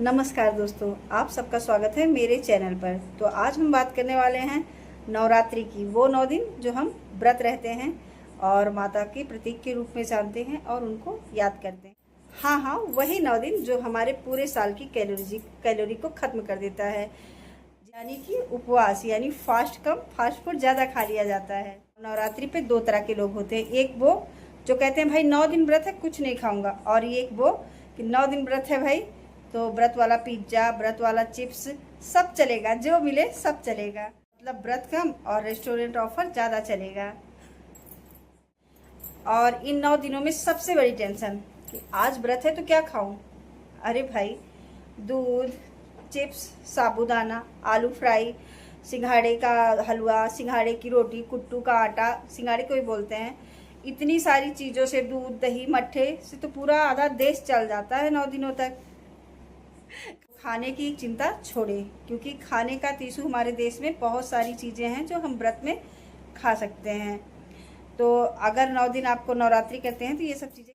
नमस्कार दोस्तों, आप सबका स्वागत है मेरे चैनल पर। तो आज हम बात करने वाले हैं नवरात्रि की। वो 9 दिन जो हम व्रत रहते हैं और माता के प्रतीक के रूप में जानते हैं और उनको याद करते हैं। हाँ, वही 9 दिन जो हमारे पूरे साल की कैलोरी को खत्म कर देता है। यानी कि उपवास, यानी फास्ट कम, फास्ट फूड ज़्यादा खा लिया जाता है। नवरात्रि पे 2 तरह के लोग होते हैं। एक वो जो कहते हैं भाई 9 दिन व्रत है, कुछ नहीं खाऊंगा, और एक वो कि 9 दिन व्रत है भाई तो व्रत वाला पिज्जा, व्रत वाला चिप्स सब चलेगा, जो मिले सब चलेगा। मतलब व्रत कम और रेस्टोरेंट ऑफर ज़्यादा चलेगा। और इन 9 दिनों में सबसे बड़ी टेंशन कि आज व्रत है तो क्या खाऊं। अरे भाई, दूध, चिप्स, साबूदाना, आलू फ्राई, सिंघाड़े का हलवा, सिंघाड़े की रोटी, कुट्टू का आटा, सिंघाड़े को भी बोलते हैं, इतनी सारी चीज़ों से, दूध दही मट्ठे से तो पूरा आधा देश चल जाता है 9 दिनों तक। खाने की चिंता छोड़े, क्योंकि खाने का टीसू हमारे देश में बहुत सारी चीज़ें हैं जो हम व्रत में खा सकते हैं। तो अगर 9 दिन आपको नवरात्रि करते हैं तो ये सब चीज़ें,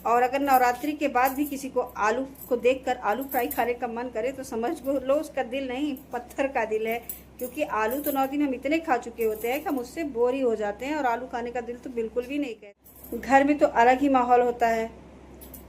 और अगर नवरात्रि के बाद भी किसी को आलू को देखकर आलू फ्राई खाने का मन करे तो समझ लो उसका दिल नहीं, पत्थर का दिल है। क्योंकि आलू तो 9 दिन हम इतने खा चुके होते हैं कि हम उससे बोर ही हो जाते हैं, और आलू खाने का दिल तो बिल्कुल भी नहीं कहते। घर में तो अलग ही माहौल होता है।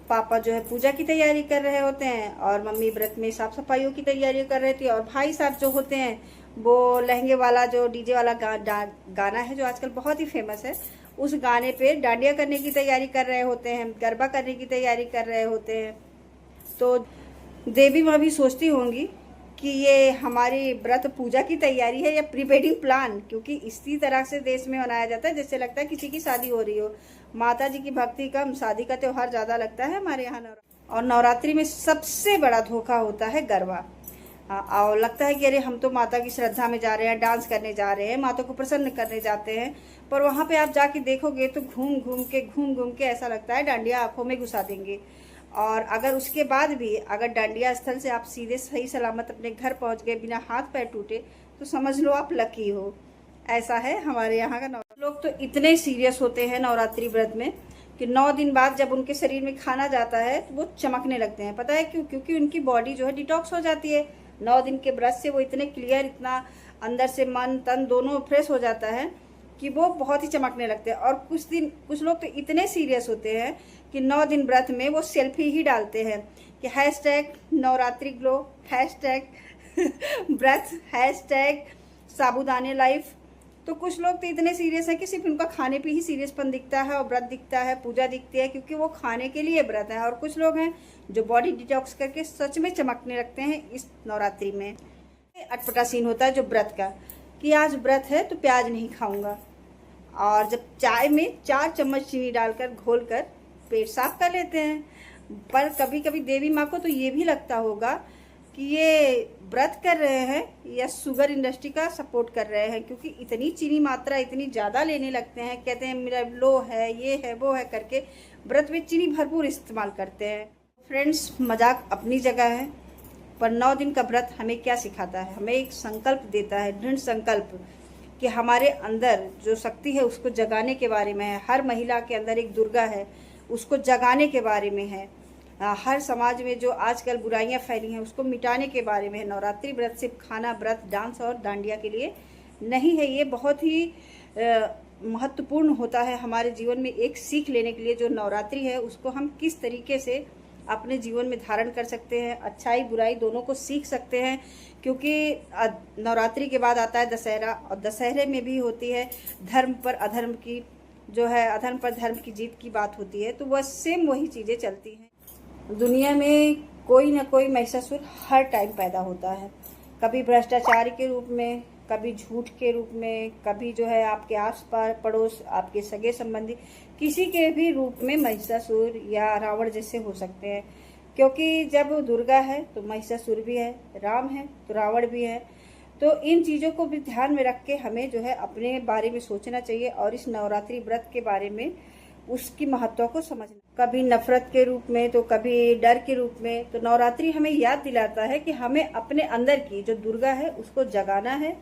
पापा जो है पूजा की तैयारी कर रहे होते हैं और मम्मी व्रत में साफ सफाइयों की तैयारी कर रही थी, और भाई साहब जो होते हैं वो लहंगे वाला जो डीजे वाला गाना है जो आजकल बहुत ही फेमस है, उस गाने पे डांडिया करने की तैयारी कर रहे होते हैं, गरबा करने की तैयारी कर रहे होते हैं। तो देवी माँ भी सोचती होंगी कि ये हमारी व्रत पूजा की तैयारी है या प्री वेडिंग प्लान, क्योंकि इसी तरह से देश में मनाया जाता है जैसे लगता है किसी की शादी हो रही हो। माता जी की भक्ति कम, शादी का त्योहार ज़्यादा लगता है हमारे यहाँ। और नवरात्रि में सबसे बड़ा धोखा होता है गरबा। और लगता है कि अरे हम तो माता की श्रद्धा में जा रहे हैं, डांस करने जा रहे हैं, माता को प्रसन्न करने जाते हैं, पर वहाँ पे आप जाके देखोगे तो घूम घूम के ऐसा लगता है डांडिया आंखों में घुसा देंगे। और अगर उसके बाद भी अगर डांडिया स्थल से आप सीधे सही सलामत अपने घर पहुँच गए बिना हाथ पैर टूटे तो समझ लो आप लकी हो। ऐसा है हमारे यहाँ का। लोग तो इतने सीरियस होते हैं नवरात्रि व्रत में कि 9 दिन बाद जब उनके शरीर में खाना जाता है तो वो चमकने लगते हैं। पता है क्यों? क्योंकि उनकी बॉडी जो है डिटॉक्स हो जाती है 9 दिन के व्रत से। वो इतने क्लियर, इतना अंदर से मन तन दोनों फ्रेश हो जाता है कि वो बहुत ही चमकने लगते हैं। और कुछ लोग तो इतने सीरियस होते हैं कि 9 दिन व्रत में वो सेल्फी ही डालते हैं कि हैशटैग नवरात्रि ग्लो, हैशटैग व्रत, हैशटैग साबूदाने लाइफ। तो कुछ लोग तो इतने सीरियस हैं कि सिर्फ उनका खाने पे ही सीरियसपन दिखता है और व्रत दिखता है, पूजा दिखती है, क्योंकि वो खाने के लिए व्रत है। और कुछ लोग हैं जो बॉडी डिटॉक्स करके सच में चमकने लगते हैं इस नवरात्रि में। अटपटा सीन होता है जो व्रत का, कि आज व्रत है तो प्याज नहीं खाऊंगा, और जब चाय में 4 चम्मच चीनी डालकर घोल कर पेट साफ कर लेते हैं। पर कभी कभी देवी माँ को तो ये भी लगता होगा कि ये व्रत कर रहे हैं या शुगर इंडस्ट्री का सपोर्ट कर रहे हैं, क्योंकि इतनी चीनी मात्रा इतनी ज़्यादा लेने लगते हैं। कहते हैं मेरा लो है, ये है, वो है करके व्रत में चीनी भरपूर इस्तेमाल करते हैं। फ्रेंड्स, मजाक अपनी जगह है, पर 9 दिन का व्रत हमें क्या सिखाता है? हमें एक संकल्प देता है, दृढ़ संकल्प, कि हमारे अंदर जो शक्ति है उसको जगाने के बारे में है। हर महिला के अंदर एक दुर्गा है, उसको जगाने के बारे में है। हर समाज में जो आजकल बुराइयां फैली हैं उसको मिटाने के बारे में है। नवरात्रि व्रत सिर्फ खाना, व्रत, डांस और डांडिया के लिए नहीं है। ये बहुत ही महत्वपूर्ण होता है हमारे जीवन में। एक सीख लेने के लिए जो नवरात्रि है उसको हम किस तरीके से अपने जीवन में धारण कर सकते हैं, अच्छाई बुराई दोनों को सीख सकते हैं। क्योंकि नवरात्रि के बाद आता है दशहरा, और दशहरे में भी होती है धर्म पर अधर्म की, जो है अधर्म पर धर्म की जीत की बात होती है। तो वह सेम वही चीज़ें चलती हैं। दुनिया में कोई ना कोई महिषासुर हर टाइम पैदा होता है, कभी भ्रष्टाचार के रूप में, कभी झूठ के रूप में, कभी जो है आपके आस पास पड़ोस, आपके सगे संबंधी, किसी के भी रूप में महिषासुर या रावण जैसे हो सकते हैं। क्योंकि जब दुर्गा है तो महिषासुर भी है, राम है तो रावण भी है। तो इन चीज़ों को भी ध्यान में रख के हमें जो है अपने बारे में सोचना चाहिए, और इस नवरात्रि व्रत के बारे में उसकी महत्व को समझना। कभी नफरत के रूप में तो कभी डर के रूप में। तो नवरात्रि हमें याद दिलाता है कि हमें अपने अंदर की जो दुर्गा है उसको जगाना है,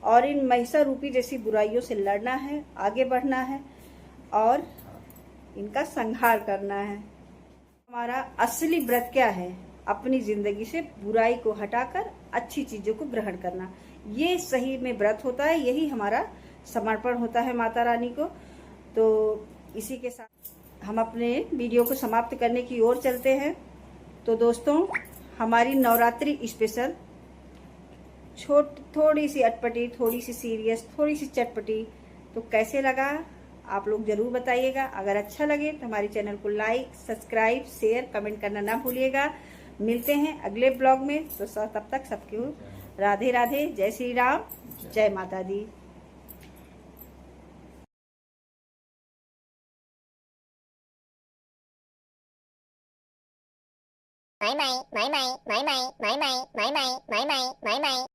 और इन महिषा रूपी जैसी बुराइयों से लड़ना है, आगे बढ़ना है और इनका संहार करना है। हमारा असली व्रत क्या है? अपनी जिंदगी से बुराई को हटाकर अच्छी चीजों को ग्रहण करना, ये सही में व्रत होता है, यही हमारा समर्पण होता है माता रानी को। तो इसी के साथ हम अपने वीडियो को समाप्त करने की ओर चलते हैं। तो दोस्तों, हमारी नवरात्रि स्पेशल थोड़ी सी अटपटी, थोड़ी सी सीरियस, थोड़ी सी चटपटी, तो कैसे लगा आप लोग जरूर बताइएगा। अगर अच्छा लगे तो हमारे चैनल को लाइक, सब्सक्राइब, शेयर, कमेंट करना ना भूलिएगा। मिलते हैं अगले ब्लॉग में। तो तब तक सबको राधे राधे, जय श्री राम, जय माता दी। Mãi mày, mãi mày, mãi mày, mãi mày, mãi mày, mãi mày, mãi mày.